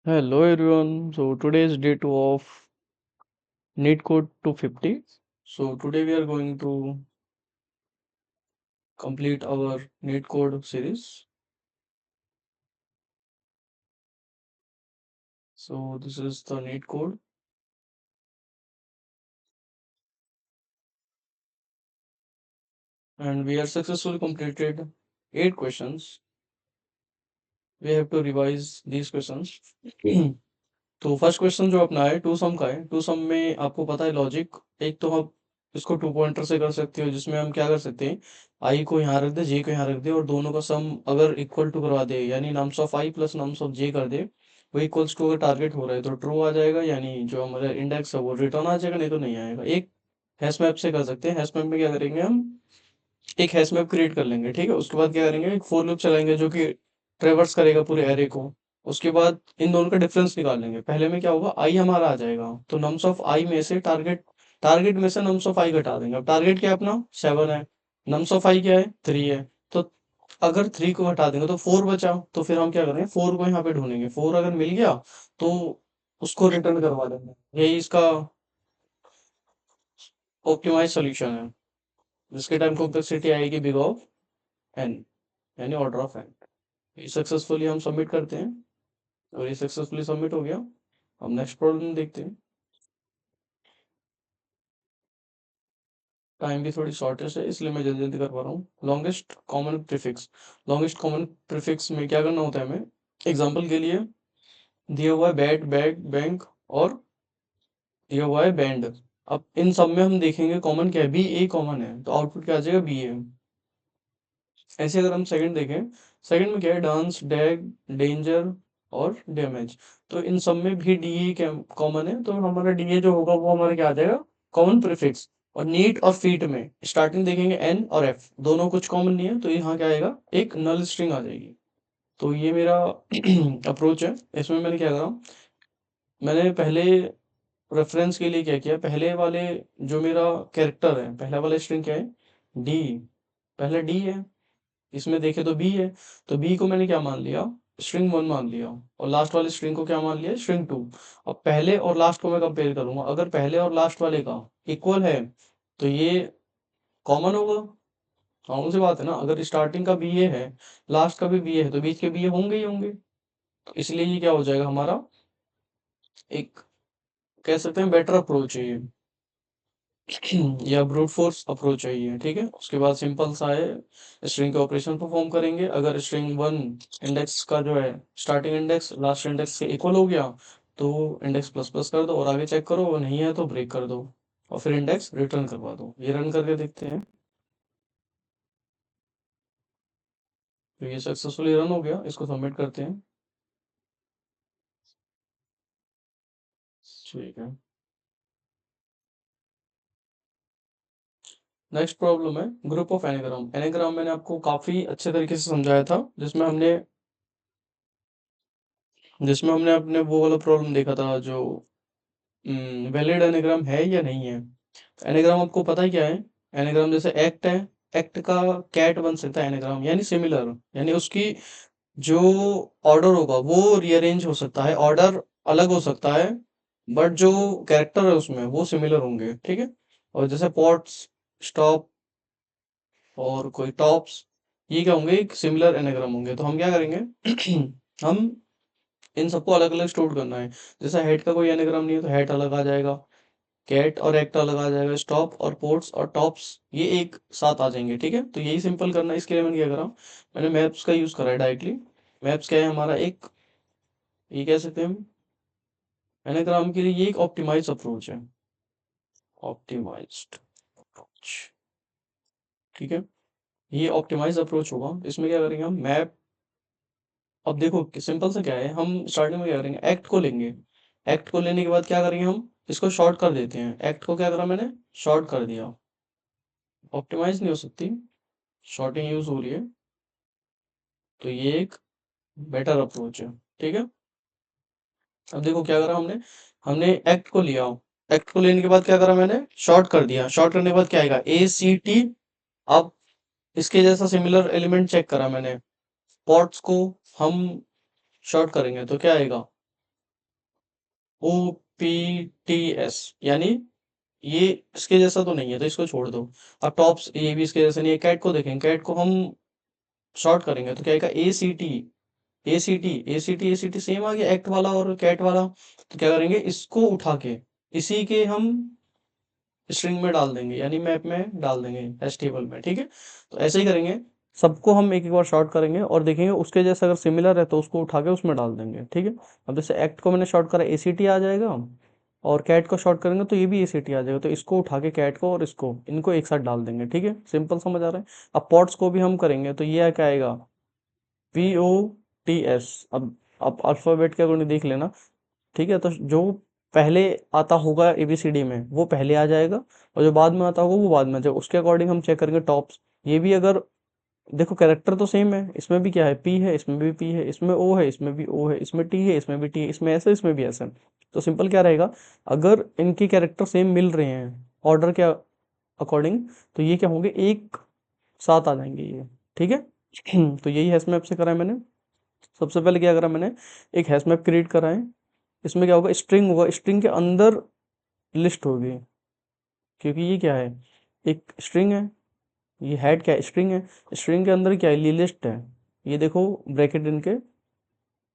Hello everyone. So today is day 2 of NEET Code 250. So today we are going to complete our NEET Code series. So this is the NEET Code, and we have successfully completed 8 questions. We have to revise these questions. तो first question जो अपना है to some का है। To some में आपको पता है लॉजिक, एक तो हम इसको टू पॉइंटर से कर सकते हो, जिसमें हम क्या कर सकते हैं, आई को यहाँ रख दे, जे को यहाँ रख दे, और दोनों का सम अगर इक्वल टू करवा दे, यानी nums of I plus nums of J कर दे, वो इक्वल्स टू अगर टारगेट हो रहा है तो ट्रू आ जाएगा, यानी जो हमारा इंडेक्स है वो रिटर्न आ जाएगा, नहीं तो नहीं आएगा। एक हैश मैप से कर सकते हैं। हैश मैप में क्या करेंगे, हम एक हैश मैप क्रिएट कर लेंगे, ठीक है। उसके बाद क्या करेंगे, एक फोर लूप चलाएंगे जो कि ट्रेवर्स करेगा पूरे एरे को। उसके बाद इन दोनों का डिफरेंस निकाल लेंगे। पहले में क्या होगा, आई हमारा आ जाएगा, तो नम्स ऑफ आई में से टारगेट टारगेट में से नम्स ऑफ आई घटा देंगे। अब टारगेट क्या है अपना, 7 है, नम्स ऑफ आई क्या है, 3 है। तो अगर 3 को हटा देंगे तो 4 बचा, तो फिर हम क्या करेंगे, 4 को यहाँ पे ढूंढेंगे। 4 अगर मिल गया तो उसको रिटर्न करवा देंगे। यही इसका ऑप्टिमाइज सोल्यूशन है, जिसके टाइम कॉम्प्लेक्सिटी आएगी बिग ऑफ एन, यानी ऑर्डर ऑफ एन। ये सक्सेसफुली हम सबमिट करते हैं, और ये सक्सेसफुली सबमिट हो गया। अब नेक्स्ट प्रॉब्लम देखते हैं। टाइम की थोड़ी शॉर्टेज है, इसलिए मैं जल्दी जल्दी कर पा रहा हूँ। Longest common prefix. Longest common prefix में क्या करना होता है हमें, एग्जाम्पल के लिए दिया हुआ है बैट, बैग, बैंक, और दिया हुआ है बैंड। अब इन सब में हम देखेंगे कॉमन क्या है, बी ए कॉमन है, तो आउटपुट क्या आ जाएगा, बी ए। ऐसे अगर हम सेकंड देखें, सेकंड में क्या है, डांस, डैग, डेंजर और डैमेज। तो इन सब में भी डी ए कॉमन है, तो हमारा डी ए जो होगा वो हमारा क्या आ जाएगा, कॉमन प्रीफिक्स। और नीट और फीट में स्टार्टिंग देखेंगे एन और एफ, दोनों कुछ कॉमन नहीं है, तो यहाँ क्या आएगा, एक नल स्ट्रिंग आ जाएगी। तो ये मेरा अप्रोच है। इसमें मैंने क्या करा, मैंने पहले रेफरेंस के लिए क्या किया, पहले वाले जो मेरा कैरेक्टर है, पहला वाला स्ट्रिंग क्या है, डी, पहले डी है, इसमें देखे तो बी है। तो बी को मैंने क्या मान लिया, स्ट्रिंग वन मान लिया, और लास्ट वाले स्ट्रिंग को क्या मान लिया, स्ट्रिंग टू। अब पहले और लास्ट को मैं कंपेयर करूंगा, अगर पहले और लास्ट वाले का इक्वल है तो ये कॉमन होगा। कॉमन सी बात है ना, अगर स्टार्टिंग का बी ए है, लास्ट का भी बी ए है, तो बीच के बी ए होंगे ही होंगे। तो इसलिए ये क्या हो जाएगा हमारा, एक कह सकते हैं बेटर अप्रोच है ये, या ब्रूट फोर्स अप्रोच है ये, ठीक है। उसके बाद सिंपल सा है, स्ट्रिंग के ऑपरेशन परफॉर्म करेंगे। अगर स्ट्रिंग वन इंडेक्स का जो है, स्टार्टिंग इंडेक्स लास्ट इंडेक्स के इक्वल हो गया, तो इंडेक्स प्लस प्लस कर दो और आगे चेक करो, वो नहीं है तो ब्रेक कर दो, और फिर इंडेक्स रिटर्न करवा दो। ये रन करके देखते हैं। तो ये सक्सेसफुली रन हो गया, इसको सबमिट करते हैं। ठीक है, नेक्स्ट प्रॉब्लम है ग्रुप ऑफ एनाग्राम। एनाग्राम मैंने आपको काफी अच्छे तरीके से समझाया था, जिसमें हमने अपने वो वाला प्रॉब्लम देखा था, जो वैलिड एनाग्राम है या नहीं है। एनाग्राम आपको पता है क्या है, एनाग्राम जैसे एक्ट है, एक्ट का कैट बन सकता है एनाग्राम, यानी सिमिलर, यानी उसकी जो ऑर्डर होगा वो रीअरेंज हो सकता है, ऑर्डर अलग हो सकता है, बट जो कैरेक्टर है उसमें वो सिमिलर होंगे, ठीक है। और जैसे पॉट्स, स्टॉप और कोई टॉप्स, ये क्या होंगे, एक सिमिलर एनाग्राम होंगे। तो हम क्या करेंगे, हम इन सबको अलग अलग स्टोर करना है। जैसे हेड का कोई एनाग्राम नहीं है तो हेड अलग आ जाएगा, कैट और एक्ट अलग आ जाएगा, स्टॉप और पोर्ट्स और टॉप्स ये एक साथ आ जाएंगे, ठीक है। तो यही सिंपल करना है। इसके लिए मैंने क्या करा, मैंने मैप्स का यूज करा है डायरेक्टली। मैप्स क्या है हमारा, एक ये कह सकते हैं हम एनाग्राम के लिए ये एक ऑप्टिमाइज अप्रोच है, ऑप्टिमाइज्ड अप्रोच, ठीक है। ये ऑप्टिमाइज अप्रोच होगा। इसमें क्या करेंगे, हम मैप, अब देखो सिंपल से क्या है, हम स्टार्टिंग में क्या करेंगे, एक्ट को लेंगे। एक्ट को लेने के बाद क्या करेंगे, हम इसको शॉर्ट कर देते हैं। एक्ट को क्या करा मैंने, शॉर्ट कर दिया। ऑप्टिमाइज नहीं हो सकती, शॉर्टिंग यूज हो रही है, तो ये एक बेटर अप्रोच है, ठीक है। अब देखो क्या करा हमने, हमने एक्ट को लिया, एक्ट को लेने के बाद क्या करा मैंने, शॉर्ट कर दिया। शॉर्ट करने के बाद क्या आएगा, ए सी टी। अब इसके जैसा सिमिलर एलिमेंट चेक करा मैंने, पॉट्स को हम शॉर्ट करेंगे तो क्या आएगा, OPTS, यानी ये इसके जैसा तो नहीं है, तो इसको छोड़ दो। अब टॉप्स ये भी इसके जैसा नहीं है। कैट को देखें, कैट को हम शॉर्ट करेंगे तो क्या आएगा, ACT। ACT सेम आ गया, एक्ट वाला और कैट वाला। तो क्या करेंगे, इसको उठा के इसी के हम स्ट्रिंग में डाल देंगे, यानी मैप में डाल देंगे, एस टेबल में, ठीक है। तो ऐसे ही करेंगे, सबको हम एक एक बार शॉर्ट करेंगे और देखेंगे उसके जैसा अगर सिमिलर है तो उसको उठा के उसमें डाल देंगे, ठीक है। अब जैसे एक्ट को मैंने शॉर्ट करा, ACT आ जाएगा, और कैट को शॉर्ट करेंगे तो ये भी ACT आ जाएगा, तो इसको उठा के कैट को और इसको इनको एक साथ डाल देंगे, ठीक है। सिंपल समझ आ रहा है। अब पॉट्स को भी हम करेंगे तो ये क्या आएगा, POTS। अब अल्फाबेट के अकॉर्डिंग देख लेना, ठीक है। तो जो पहले आता होगा ABCD में वो पहले आ जाएगा, और जो बाद में आता होगा वो बाद में आ जाएगा, उसके अकॉर्डिंग हम चेक करेंगे टॉप्स। ये भी अगर देखो कैरेक्टर तो सेम है, इसमें भी क्या है, P है, इसमें भी P है, इसमें O है, इसमें भी O है, इसमें T है, इसमें भी T है, इसमें ऐसे, इसमें भी ऐसे। तो सिंपल क्या रहेगा, अगर इनके कैरेक्टर सेम मिल रहे हैं ऑर्डर के अकॉर्डिंग, तो ये क्या होंगे, एक साथ आ जाएंगे ये, ठीक है। तो यही हैश मैप से करा है मैंने। सबसे पहले क्या करा मैंने, एक हैश मैप क्रिएट करा है। इसमें क्या होगा, स्ट्रिंग होगा, स्ट्रिंग के अंदर लिस्ट होगी, क्योंकि ये क्या है, एक स्ट्रिंग है। ये हेड क्या है, स्ट्रिंग है। स्ट्रिंग के अंदर क्या है, ये लिस्ट है। ये देखो ब्रैकेट इनके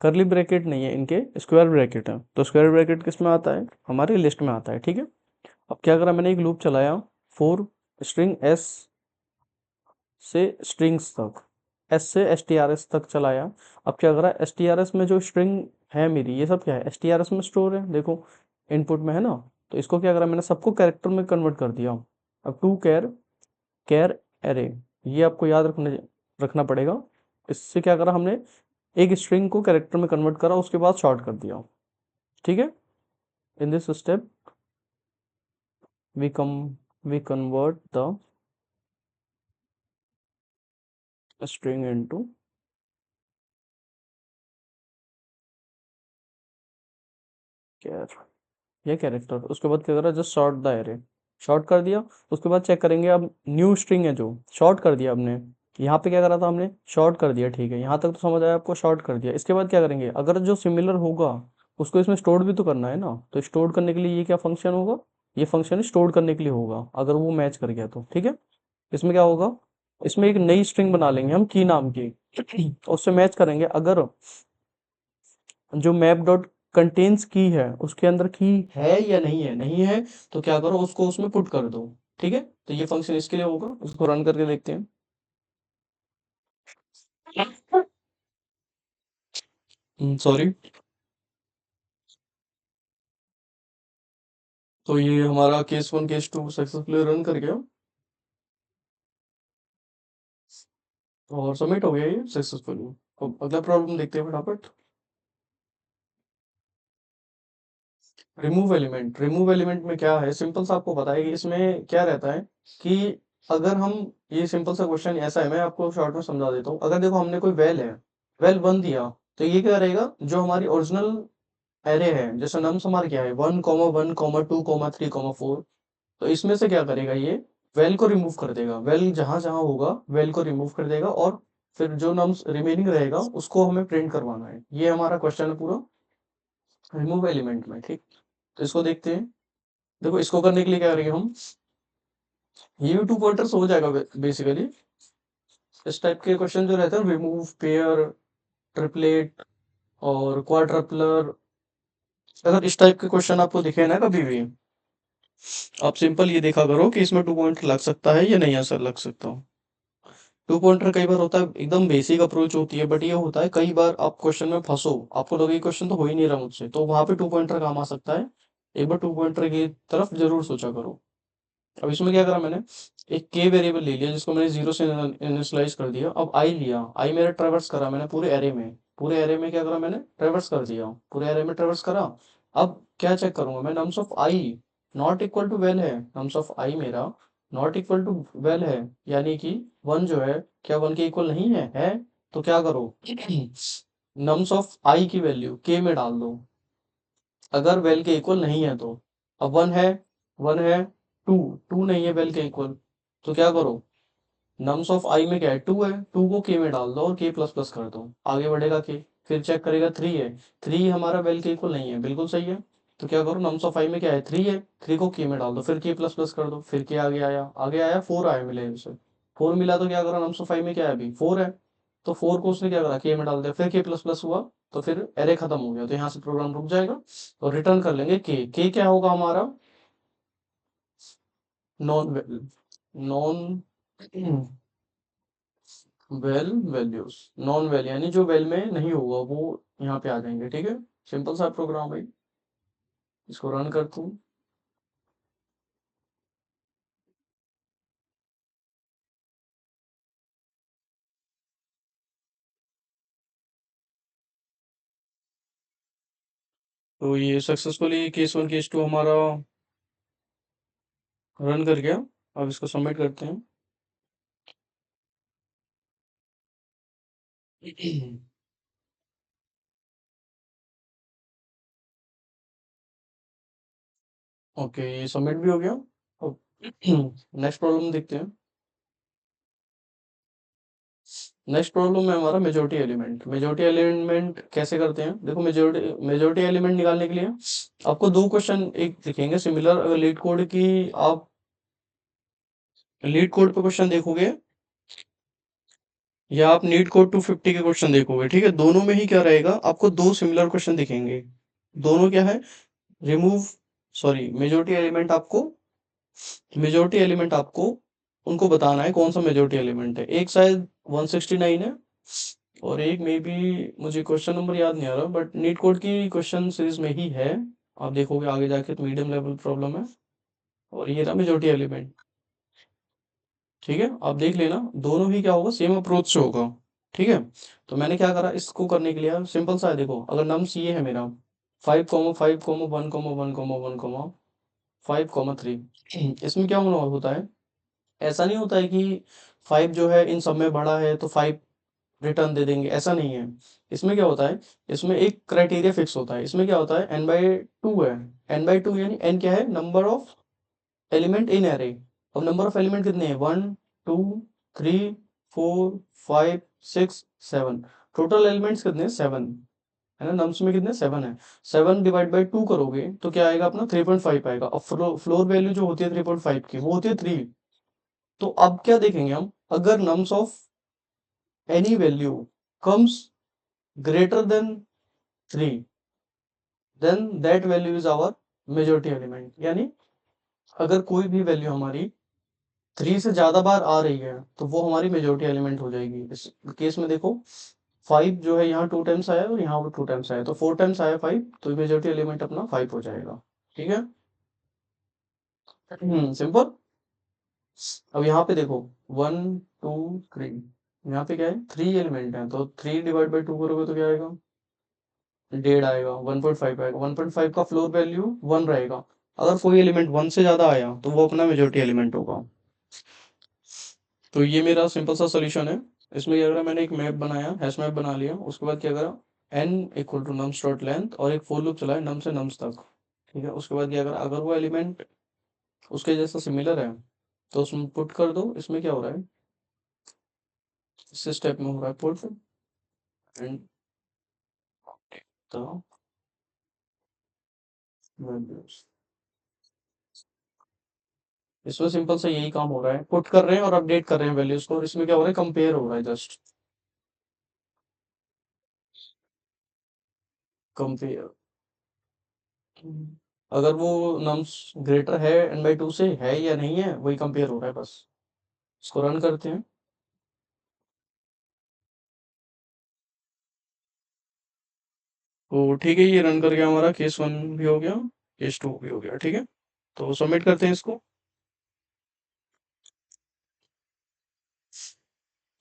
करली ब्रैकेट नहीं है, इनके स्क्वायर ब्रैकेट है। तो स्क्वायर ब्रैकेट किस में आता है, हमारे लिस्ट में आता है, ठीक है। अब क्या करा मैंने, एक लूप चलाया फॉर स्ट्रिंग एस से स्ट्रिंग्स तक, एस से STRS तक चलाया। अब क्या करा, STRS में जो स्ट्रिंग है मेरी, ये सब क्या है, STRS में स्टोर है, देखो इनपुट में है ना। तो इसको क्या करा मैंने, सबको कैरेक्टर में कन्वर्ट कर दिया। अब टू कैर कैर एरे, ये आपको याद रखना पड़ेगा। इससे क्या करा हमने, एक स्ट्रिंग को कैरेक्टर में कन्वर्ट करा, उसके बाद शॉर्ट कर दिया, ठीक है। In this step we convert the string into char, ये कैरेक्टर। उसके बाद क्या करा, just sort the array, sort कर दिया। उसके बाद चेक करेंगे, अब न्यू स्ट्रिंग है जो शॉर्ट कर दिया हमने, यहाँ पे क्या करा था हमने, शॉर्ट कर दिया, ठीक है। यहाँ तक तो समझ आया आपको, शॉर्ट कर दिया। इसके बाद क्या करेंगे, अगर जो सिमिलर होगा उसको इसमें स्टोर भी तो करना है ना, तो स्टोर करने के लिए ये क्या फंक्शन होगा, ये फंक्शन स्टोर करने के लिए होगा, अगर वो मैच कर गया तो, ठीक है। इसमें क्या होगा, इसमें एक नई स्ट्रिंग बना लेंगे हम की नाम की, उससे मैच करेंगे। अगर जो मैप डॉट कंटेन्स की है उसके अंदर की है या नहीं है, नहीं है तो क्या करो, उसको उसमें पुट कर दो, ठीक है। तो ये फंक्शन इसके लिए होगा, उसको रन करके देखते हैं। सॉरी। तो ये हमारा केस 1 केस 2 सक्सेसफुली रन कर गया और सबमिट हो गया ये सक्सेसफुली। अब अगला प्रॉब्लम देखते हैं फटाफट। रिमूव एलिमेंट में क्या है, सिंपल सा आपको पता है कि इसमें क्या रहता है कि अगर हम, ये सिंपल सा क्वेश्चन ऐसा है, मैं आपको शॉर्ट में समझा देता हूँ। अगर देखो हमने कोई वेल है, वेल 1 दिया, तो ये क्या रहेगा, जो हमारी ओरिजिनल एरे है, जैसे नम्स हमारे क्या है 1,1,2,3,4, तो इसमें से क्या करेगा ये, वेल को रिमूव कर देगा, वेल जहां जहां होगा वेल को रिमूव कर देगा, और फिर जो नम्स रिमेनिंग रहेगा उसको हमें प्रिंट करवाना है। ये हमारा क्वेश्चन है पूरा रिमूव एलिमेंट में, ठीक। तो इसको देखते हैं। देखो इसको करने के लिए क्या करेंगे हम, ये भी 2 पॉइंटर्स हो जाएगा बेसिकली। इस टाइप के क्वेश्चन जो रहते हैं, रिमूव, पेयर, ट्रिपलेट और क्वाड्रपलर, अगर इस टाइप के क्वेश्चन आपको दिखे ना कभी भी, आप सिंपल ये देखा करो कि इसमें 2 पॉइंटर लग सकता है या नहीं ऐसा लग सकता। 2 पॉइंटर कई बार होता है, एकदम बेसिक अप्रोच होती है, बट ये होता है कई बार आप क्वेश्चन में फंसो, आपको लगे ये क्वेश्चन तो हो ही नहीं रहा मुझसे, तो वहां पे 2 पॉइंटर काम आ सकता है। एक बार 2 पॉइंटर की तरफ जरूर सोचा करो। अब इसमें क्या करा मैंने, एक के वेरिएबल ले लिया जिसको मैंने 0 से इनिशियलाइज कर दिया। अब आई लिया, आई मेरा ट्रेवर्स करा मैंने पूरे एरे में, पूरे एरे में क्या करा मैंने, ट्रेवर्स कर दिया, पूरे एरे में ट्रेवर्स करा। अब क्या चेक करूंगा मैं, nums of I not equal to val है, नम्स ऑफ आई मेरा नॉट इक्वल टू वेल है, यानी कि 1 जो है क्या 1 के इक्वल नहीं है। तो क्या करो, नम्स ऑफ आई की वैल्यू के में डाल दो, अगर वेल के इक्वल नहीं है तो। अब 1 है, 1 है, 2, 2 नहीं है वेल के इक्वल, तो क्या करो, नम्स ऑफ आई में क्या है 2 है, 2 को के में डाल दो और के प्लस प्लस कर दो, आगे बढ़ेगा के। फिर चेक करेगा 3 है, 3 हमारा वेल के इक्वल नहीं है, बिल्कुल सही है। तो क्या करो, नम्स ऑफ आई में क्या है, 3 है, 3 को के में डाल दो, फिर के प्लस प्लस कर दो, फिर के आगे आया 4 आया मिले उसे, 4 मिला तो क्या करो, नम्स ऑफ आई में क्या है अभी 4 है, तो 4 को उसने क्या करा, के में डाल दिया, फिर के प्लस प्लस हुआ, तो फिर एरे खत्म हो गया, तो यहाँ से प्रोग्राम रुक जाएगा, तो रिटर्न कर लेंगे के क्या होगा हमारा, non well, non well values, non well यानी जो वेल में नहीं होगा वो यहाँ पे आ जाएंगे, ठीक है, सिंपल सा प्रोग्राम है, इसको रन करता हूँ। तो ये सक्सेसफुली केस 1 केस 2 हमारा रन कर गया, अब इसको सबमिट करते हैं। ओके, ये सबमिट भी हो गया। अब नेक्स्ट प्रॉब्लम देखते हैं। नेक्स्ट प्रॉब्लम है हमारा मेजोरिटी एलिमेंट कैसे करते हैं, देखो मेजोरिटी एलिमेंट निकालने के लिए आपको दो क्वेश्चन एक दिखेंगे सिमिलर, अगर लीड कोड की आप लीड कोड पे क्वेश्चन देखोगे या आप नीट कोड 250 के क्वेश्चन देखोगे, ठीक है, दोनों में ही क्या रहेगा, आपको दो सिमिलर क्वेश्चन दिखेंगे, दोनों क्या है, रिमूव, सॉरी मेजोरिटी एलिमेंट आपको उनको बताना है कौन सा मेजोरिटी एलिमेंट है, एक शायद 169 है और एक में भी मुझे क्वेश्चन नंबर याद नहीं आ रहा, बट नीट कोड की क्वेश्चन सीरीज में ही है, आप देखोगे आगे जाके तो मीडियम लेवल प्रॉब्लम है, और ये रहा मेजोरिटी एलिमेंट, ठीक है, आप देख लेना, दोनों ही क्या होगा, सेम अप्रोच से होगा, ठीक है। तो मैंने क्या करा इसको करने के लिए, सिंपल सा है, देखो अगर नम्स ये है मेरा 5,5,1,1,1,5,3, इसमें क्या होना होता है, ऐसा नहीं होता है कि 5 जो है इन सब में बड़ा है तो 5 रिटर्न दे देंगे, ऐसा नहीं है, इसमें क्या होता है, इसमें एक क्राइटेरिया फिक्स होता है, इसमें क्या होता है, n/2 है, n/2 यानी n क्या है, number of element in array, अब नंबर ऑफ एलिमेंट कितने हैं, 1 2 3 4 5 6 7, टोटल एलिमेंट्स कितने हैं, 7 है ना, नम्स में कितने 7 है, 7 डिवाइड बाई 2 करोगे तो क्या आएगा अपना 3.5 आएगा, अब फ्लोर वैल्यू जो होती है 3.5 की वो होती है 3, तो अब क्या देखेंगे हम, अगर nums of any value comes greater than 3, then that value is our majority element, यानी अगर कोई भी वैल्यू हमारी 3 से ज्यादा बार आ रही है तो वो हमारी मेजोरिटी एलिमेंट हो जाएगी, इस केस में देखो 5 जो है यहाँ 2 टाइम्स आया और यहाँ 2 टाइम्स आया, तो 4 टाइम्स आया 5, तो मेजोरिटी एलिमेंट अपना 5 हो जाएगा, ठीक है, सिंपल। अब यहाँ पे देखो 1 2 3, यहाँ पे क्या है, 3 एलिमेंट है, तो 3 डिवाइड बाई 2 करोगे तो क्या आएगा, 1.5 आएगा, 1.5 आएगा, 1.5 का फ्लोर वैल्यू 1 रहेगा, अगर कोई एलिमेंट 1 से ज्यादा आया तो वो अपना मेजोरिटी एलिमेंट होगा। तो ये मेरा सिंपल सा सोल्यूशन है, इसमें क्या करा, मैंने एक मैप बनाया, हैश मैप बना लिया, उसके बाद क्या करा, n equal to nums dot length और एक फोर लूप चलाया नम से नम्स तक, ठीक है, उसके बाद क्या करा, अगर वो एलिमेंट उसके जैसा सिमिलर है तो उसमें पुट कर दो, इसमें क्या हो रहा है, इस स्टेप में हो रहा है पुट एंड द वैल्यूज, इसमें सिंपल सा यही काम हो रहा है, पुट कर रहे हैं और अपडेट कर रहे हैं वैल्यूज को, और इसमें क्या हो रहा है, कंपेयर हो रहा है, जस्ट कंपेयर, अगर वो नम्स ग्रेटर है n/2 से है या नहीं है वही कंपेयर हो रहा है बस, इसको रन करते हैं। तो ठीक है, ये रन करके हमारा केस 1 भी हो गया, केस 2 भी हो गया, ठीक है, तो सबमिट करते हैं इसको।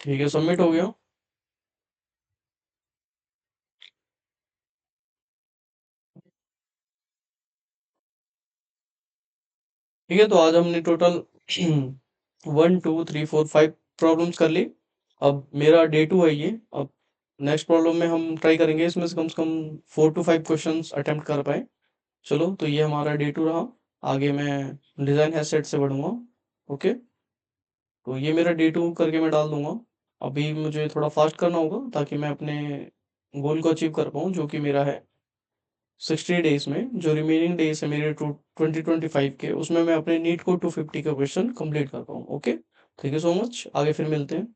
ठीक है, सबमिट हो गया। ठीक है, तो आज हमने टोटल 1 2 3 4 5 प्रॉब्लम्स कर ली, अब मेरा डे 2 है ये, अब नेक्स्ट प्रॉब्लम में हम ट्राई करेंगे इसमें से कम 4 to 5 क्वेश्चंस अटेम्प्ट कर पाए। चलो, तो ये हमारा डे 2 रहा, आगे मैं डिज़ाइन हैश सेट से बढ़ूंगा। ओके, तो ये मेरा डे 2 करके मैं डाल दूंगा, अभी मुझे थोड़ा फास्ट करना होगा ताकि मैं अपने गोल को अचीव कर पाऊँ जो कि मेरा है 60 डेज में जो रिमेनिंग डेज है मेरे 2025 के, उसमें मैं अपने नीट को 250 का क्वेश्चन कंप्लीट कर पाऊँ। Okay, thank you so much, आगे फिर मिलते हैं।